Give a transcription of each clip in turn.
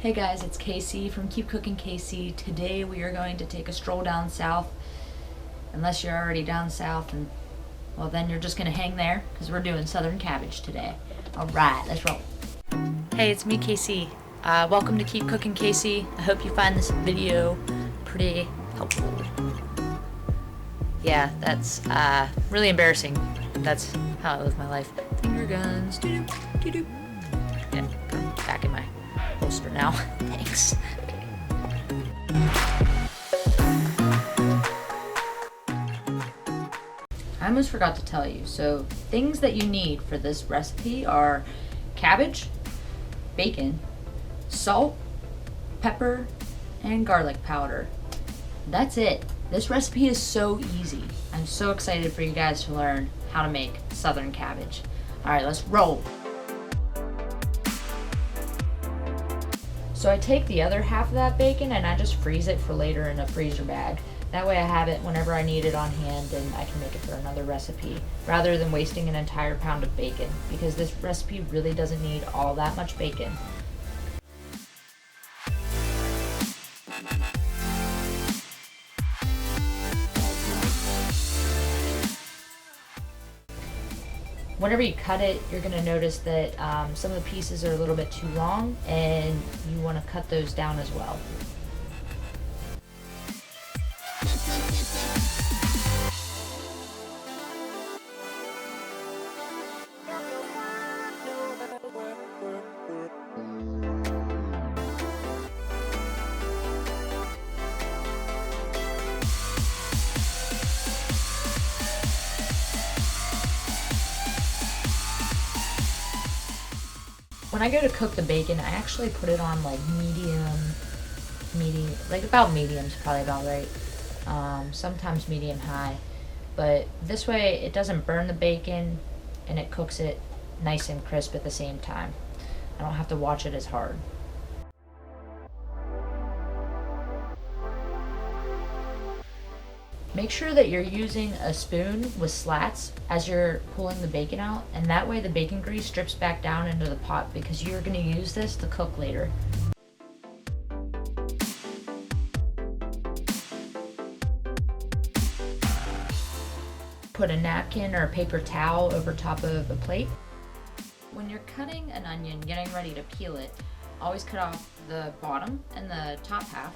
Hey guys, it's Casey from KeepCookinKC. Today we are going to take a stroll down south. Unless you're already down south, and well, then you're just gonna hang there because we're doing Southern Cabbage today. All right, let's roll. Hey, it's me, Casey. Welcome to KeepCookinKC. I hope you find this video pretty helpful. Yeah, that's really embarrassing. That's how I live my life. Finger guns. Doo-doo, doo-doo. Yeah, put them back in my holster now. Thanks. I almost forgot to tell you. So things that you need for this recipe are cabbage, bacon, salt, pepper, and garlic powder. That's it. This recipe is so easy. I'm so excited for you guys to learn how to make Southern cabbage. All right, let's roll. So I take the other half of that bacon and I just freeze it for later in a freezer bag. That way I have it whenever I need it on hand and I can make it for another recipe, rather than wasting an entire pound of bacon, because this recipe really doesn't need all that much bacon. Whenever you cut it, you're going to notice that some of the pieces are a little bit too long, and you want to cut those down as well. When I go to cook the bacon, I actually put it on like medium, like about medium's probably about right. Sometimes medium high, but this way it doesn't burn the bacon and it cooks it nice and crisp at the same time. I don't have to watch it as hard. Make sure that you're using a spoon with slats as you're pulling the bacon out, and that way the bacon grease drips back down into the pot, because you're going to use this to cook later. Put a napkin or a paper towel over top of a plate. When you're cutting an onion, getting ready to peel it, always cut off the bottom and the top half,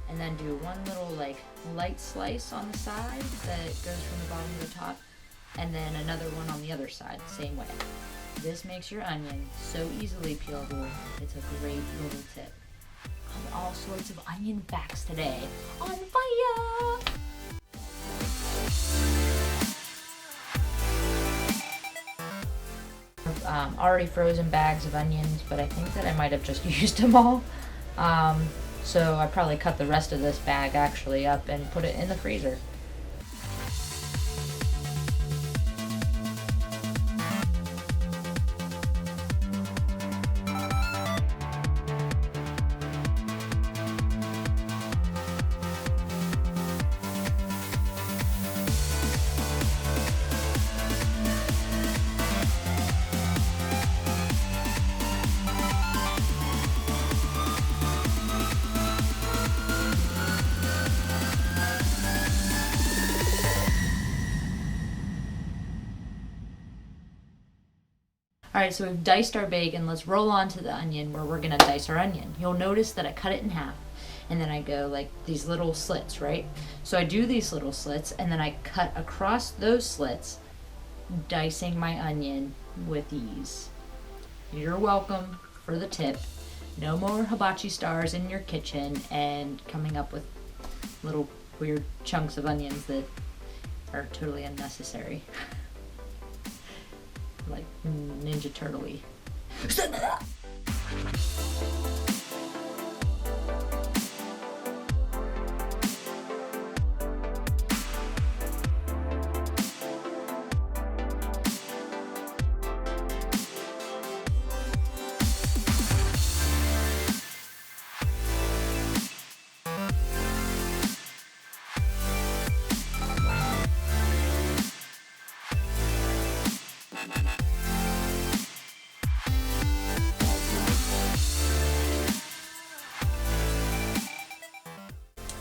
and then do one little like light slice on the side that goes from the bottom to the top, and then another one on the other side, same way. This makes your onion so easily peelable. It's a great little tip. All sorts of onion facts today. On fire! Already frozen bags of onions, but I think that I might have just used them all. So I probably cut the rest of this bag actually up and put it in the freezer. Alright, so we've diced our bacon. Let's roll on to the onion where we're going to dice our onion. You'll notice that I cut it in half, and then I go like these little slits, right? So I do these little slits, and then I cut across those slits, dicing my onion with ease. You're welcome for the tip. No more hibachi stars in your kitchen and coming up with little weird chunks of onions that are totally unnecessary. Like Ninja Turtle-y.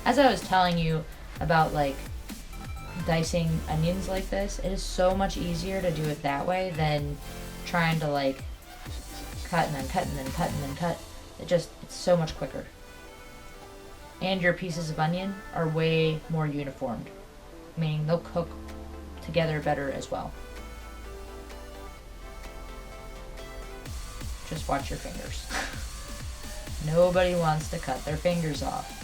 As I was telling you about like dicing onions like this, it is so much easier to do it that way than trying to like cut and then cut and then cut and then cut. It's so much quicker. And your pieces of onion are way more uniformed, meaning they'll cook together better as well. Just watch your fingers. Nobody wants to cut their fingers off.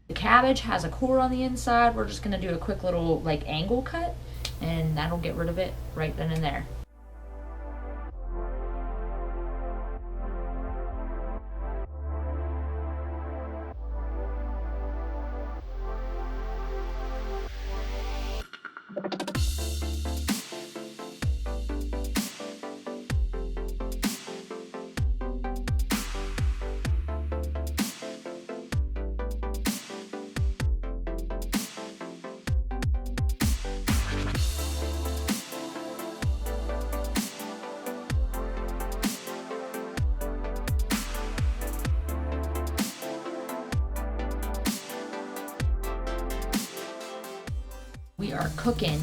The cabbage has a core on the inside. We're just gonna do a quick little like angle cut, and that'll get rid of it right then and there. We are cooking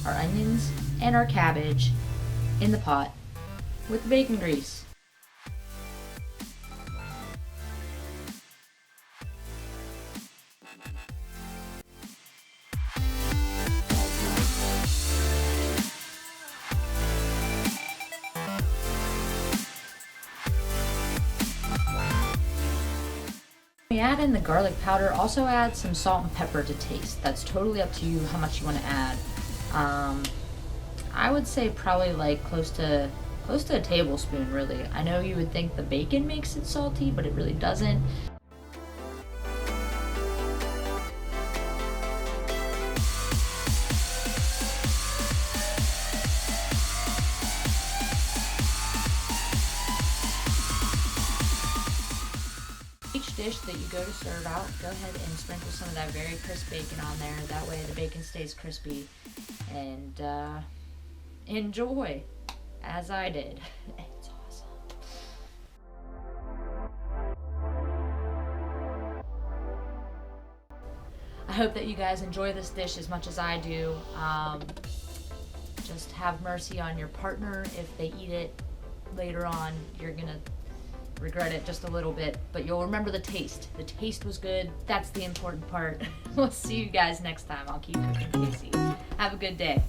our onions and our cabbage in the pot with bacon grease. We add in the garlic powder. Also add some salt and pepper to taste. That's totally up to you how much you want to add. I would say probably like close to a tablespoon, really. I know you would think the bacon makes it salty, but it really doesn't. Each dish that you go to serve out, go ahead and sprinkle some of that very crisp bacon on there. That way the bacon stays crispy. And enjoy, as I did. It's awesome. I hope that you guys enjoy this dish as much as I do. Just have mercy on your partner if they eat it later on. You're gonna regret it just a little bit, but you'll remember the taste. The taste was good. That's the important part. We'll see you guys next time. I'll keep cooking KC. Have a good day.